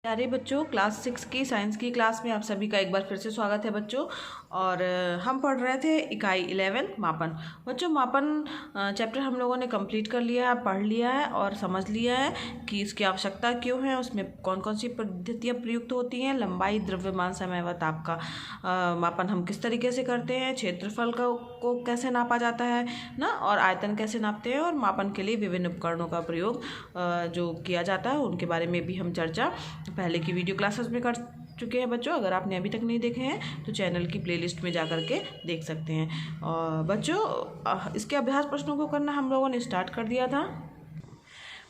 प्यारे बच्चों, क्लास 6 की साइंस की क्लास में आप सभी का एक बार फिर से स्वागत है बच्चों। और हम पढ़ रहे थे इकाई 11 मापन। बच्चों, मापन चैप्टर हम लोगों ने कंप्लीट कर लिया है, पढ़ लिया है और समझ लिया है कि इसकी आवश्यकता क्यों है, उसमें कौन कौन सी पद्धतियाँ प्रयुक्त होती हैं, लंबाई, द्रव्यमान, समय व ताप का मापन हम किस तरीके से करते हैं, क्षेत्रफल को कैसे नापा जाता है ना, और आयतन कैसे नापते हैं, और मापन के लिए विभिन्न उपकरणों का प्रयोग जो किया जाता है उनके बारे में भी हम चर्चा पहले की वीडियो क्लासेस में कर चुके हैं बच्चों। अगर आपने अभी तक नहीं देखे हैं तो चैनल की प्लेलिस्ट में जा कर के देख सकते हैं। और बच्चों, इसके अभ्यास प्रश्नों को करना हम लोगों ने स्टार्ट कर दिया था।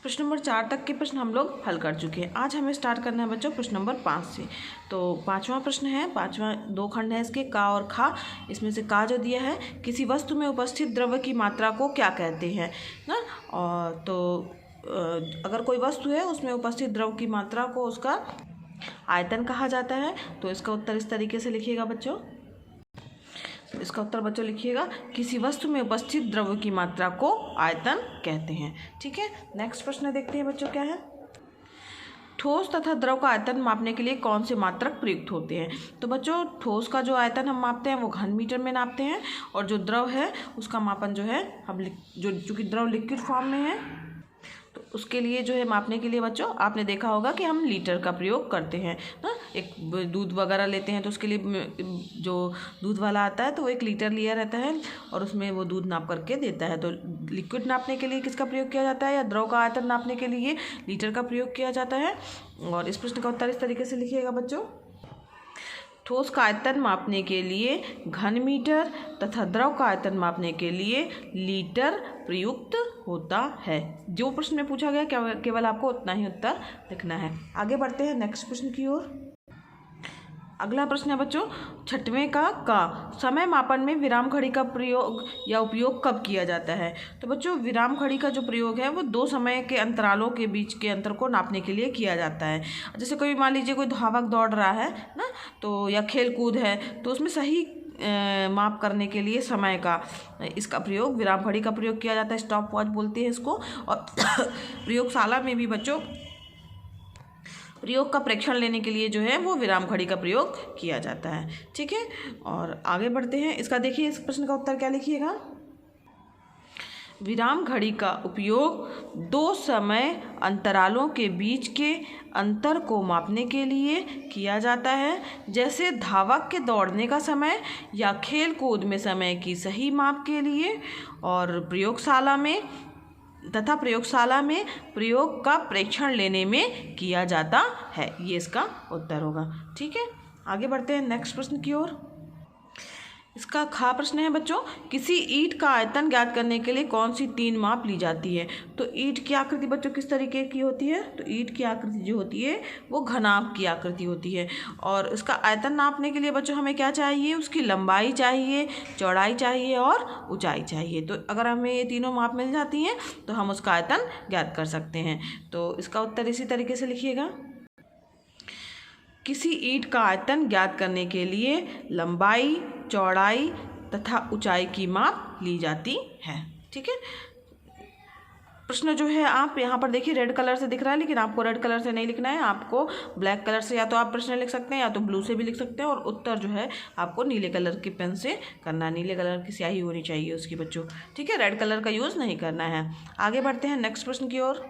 प्रश्न नंबर 4 तक के प्रश्न हम लोग हल कर चुके हैं। आज हमें स्टार्ट करना है बच्चों प्रश्न नंबर 5 से। तो 5वां प्रश्न है, 5वां 2 खंड है इसके, का और खा। इसमें से का जो दिया है, किसी वस्तु में उपस्थित द्रव्य की मात्रा को क्या कहते हैं ना। और तो अगर कोई वस्तु है उसमें उपस्थित द्रव्य की मात्रा को उसका आयतन कहा जाता है। तो इसका उत्तर इस तरीके से लिखिएगा बच्चों। इसका उत्तर बच्चों लिखिएगा, किसी वस्तु में उपस्थित द्रव्य की मात्रा को आयतन कहते हैं। ठीक है, नेक्स्ट प्रश्न देखते हैं बच्चों, क्या है। ठोस तथा द्रव का आयतन मापने के लिए कौन से मात्रक प्रयुक्त होते हैं। तो बच्चों, ठोस का जो आयतन हम मापते हैं वो घन मीटर में नापते हैं, और जो द्रव है उसका मापन जो है हम चूँकि द्रव लिक्विड फॉर्म में है तो उसके लिए जो है मापने के लिए बच्चों आपने देखा होगा कि हम लीटर का प्रयोग करते हैं ना। एक दूध वगैरह लेते हैं तो उसके लिए जो दूध वाला आता है तो वो 1 लीटर लिया रहता है और उसमें वो दूध नाप करके देता है। तो लिक्विड नापने के लिए किसका प्रयोग किया जाता है, या द्रव का आयतन नापने के लिए लीटर का प्रयोग किया जाता है। और इस प्रश्न का उत्तर इस तरीके से लिखिएगा बच्चों, ठोस का आयतन मापने के लिए घन मीटर तथा द्रव का आयतन मापने के लिए लीटर प्रयुक्त होता है। जो प्रश्न में पूछा गया केवल आपको उतना ही उत्तर लिखना है। आगे बढ़ते हैं नेक्स्ट प्रश्न की ओर। अगला प्रश्न है बच्चों 6वें का समय मापन में विराम घड़ी का प्रयोग या उपयोग कब किया जाता है। तो बच्चों, विराम घड़ी का जो प्रयोग है वो 2 समय के अंतरालों के बीच के अंतर को नापने के लिए किया जाता है। जैसे कोई मान लीजिए कोई धावक दौड़ रहा है ना, तो या खेल कूद है, तो उसमें सही माप करने के लिए समय का इसका प्रयोग विराम घड़ी का प्रयोग किया जाता है। स्टॉप वॉच बोलते हैं इसको। और प्रयोगशाला में भी बच्चों प्रयोग का प्रेक्षण लेने के लिए जो है वो विराम घड़ी का प्रयोग किया जाता है। ठीक है, और आगे बढ़ते हैं। इसका देखिए, इस प्रश्न का उत्तर क्या लिखिएगा। विराम घड़ी का उपयोग 2 समय अंतरालों के बीच के अंतर को मापने के लिए किया जाता है, जैसे धावक के दौड़ने का समय या खेल कूद में समय की सही माप के लिए, और प्रयोगशाला में प्रयोग का प्रेक्षण लेने में किया जाता है। ये इसका उत्तर होगा। ठीक है, आगे बढ़ते हैं नेक्स्ट प्रश्न की ओर। इसका खा प्रश्न है बच्चों, किसी ईंट का आयतन ज्ञात करने के लिए कौन सी 3 माप ली जाती है। तो ईंट की आकृति बच्चों किस तरीके की होती है। तो ईंट की आकृति जो होती है वो घनाभ की आकृति होती है, और इसका आयतन नापने के लिए बच्चों हमें क्या चाहिए, उसकी लंबाई चाहिए, चौड़ाई चाहिए और ऊंचाई चाहिए। तो अगर हमें ये तीनों माप मिल जाती हैं तो हम उसका आयतन ज्ञात कर सकते हैं। तो इसका उत्तर इसी तरीके से लिखिएगा, किसी ईंट का आयतन ज्ञात करने के लिए लंबाई, चौड़ाई तथा ऊंचाई की माप ली जाती है। ठीक है, प्रश्न जो है आप यहाँ पर देखिए रेड कलर से दिख रहा है, लेकिन आपको रेड कलर से नहीं लिखना है, आपको ब्लैक कलर से या तो आप प्रश्न लिख सकते हैं या तो ब्लू से भी लिख सकते हैं, और उत्तर जो है आपको नीले कलर की पेन से करना है। नीले कलर की स्याही होनी चाहिए उसकी बच्चों। ठीक है, रेड कलर का यूज़ नहीं करना है। आगे बढ़ते हैं नेक्स्ट प्रश्न की ओर।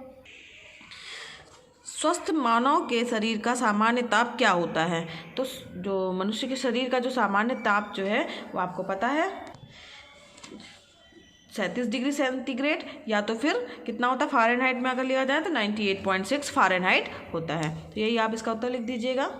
स्वस्थ मानव के शरीर का सामान्य ताप क्या होता है। तो जो मनुष्य के शरीर का जो सामान्य ताप जो है वो आपको पता है 37 डिग्री सेंटीग्रेड, या तो फिर कितना होता है फ़ारेनहाइट में अगर लिया जाए तो 98.6 फ़ारेनहाइट होता है। तो यही आप इसका उत्तर लिख दीजिएगा।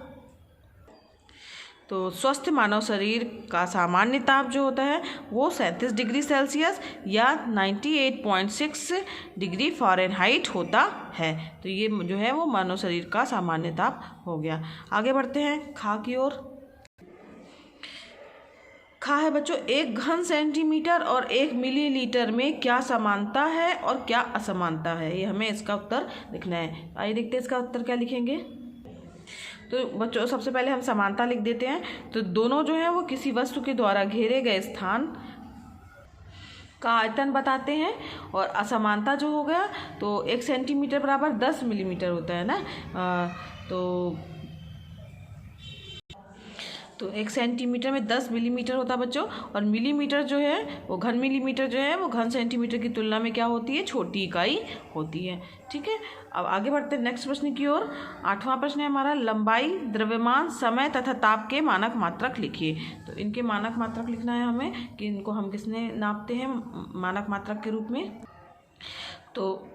तो स्वस्थ मानव शरीर का सामान्य ताप जो होता है वो 37 डिग्री सेल्सियस या 98.6 डिग्री फ़ारेनहाइट होता है। तो ये जो है वो मानव शरीर का सामान्य ताप हो गया। आगे बढ़ते हैं खा की ओर। खा है बच्चों, 1 घन सेंटीमीटर और 1 मिलीलीटर में क्या समानता है और क्या असमानता है, ये हमें इसका उत्तर लिखना है। आइए देखते हैं इसका उत्तर क्या लिखेंगे। तो बच्चों सबसे पहले हम समानता लिख देते हैं। तो दोनों जो है वो किसी वस्तु के द्वारा घेरे गए स्थान का आयतन बताते हैं, और असमानता जो हो गया तो 1 सेंटीमीटर बराबर 10 मिलीमीटर होता है ना। तो 1 सेंटीमीटर में 10 मिलीमीटर होता है बच्चों, और मिलीमीटर जो है वो घन मिलीमीटर जो है वो घन सेंटीमीटर की तुलना में क्या होती है, छोटी इकाई होती है। ठीक है, अब आगे बढ़ते हैं नेक्स्ट प्रश्न की ओर। 8वां प्रश्न है हमारा, लंबाई, द्रव्यमान, समय तथा ताप के मानक मात्रक लिखिए। तो इनके मानक मात्रक लिखना है हमें कि इनको हम किसने नापते हैं मानक मात्रक के रूप में। तो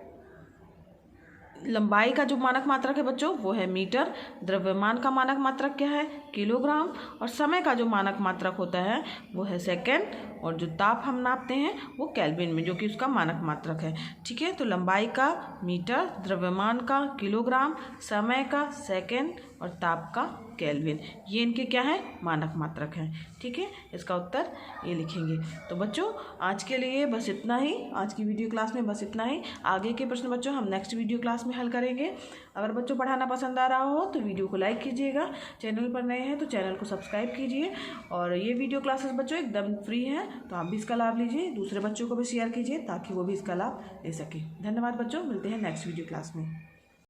लंबाई का जो मानक मात्रक है बच्चों वो है मीटर, द्रव्यमान का मानक मात्रक क्या है, किलोग्राम, और समय का जो मानक मात्रक होता है वो है सेकंड, और जो ताप हम नापते हैं वो केल्विन में, जो कि उसका मानक मात्रक है। ठीक है, तो लंबाई का मीटर, द्रव्यमान का किलोग्राम, समय का सेकंड और ताप का केल्विन, ये इनके क्या है, मानक मात्रक हैं। ठीक है, इसका उत्तर ये लिखेंगे। तो बच्चों आज के लिए बस इतना ही, आज की वीडियो क्लास में बस इतना ही। आगे के प्रश्न बच्चों हम नेक्स्ट वीडियो क्लास में हल करेंगे। अगर बच्चों पढ़ाना पसंद आ रहा हो तो वीडियो को लाइक कीजिएगा, चैनल पर नए हैं तो चैनल को सब्सक्राइब कीजिए, और ये वीडियो क्लासेस बच्चों एकदम फ्री हैं, तो आप भी इसका लाभ लीजिए, दूसरे बच्चों को भी शेयर कीजिए ताकि वो भी इसका लाभ ले सकें। धन्यवाद बच्चों, मिलते हैं नेक्स्ट वीडियो क्लास में।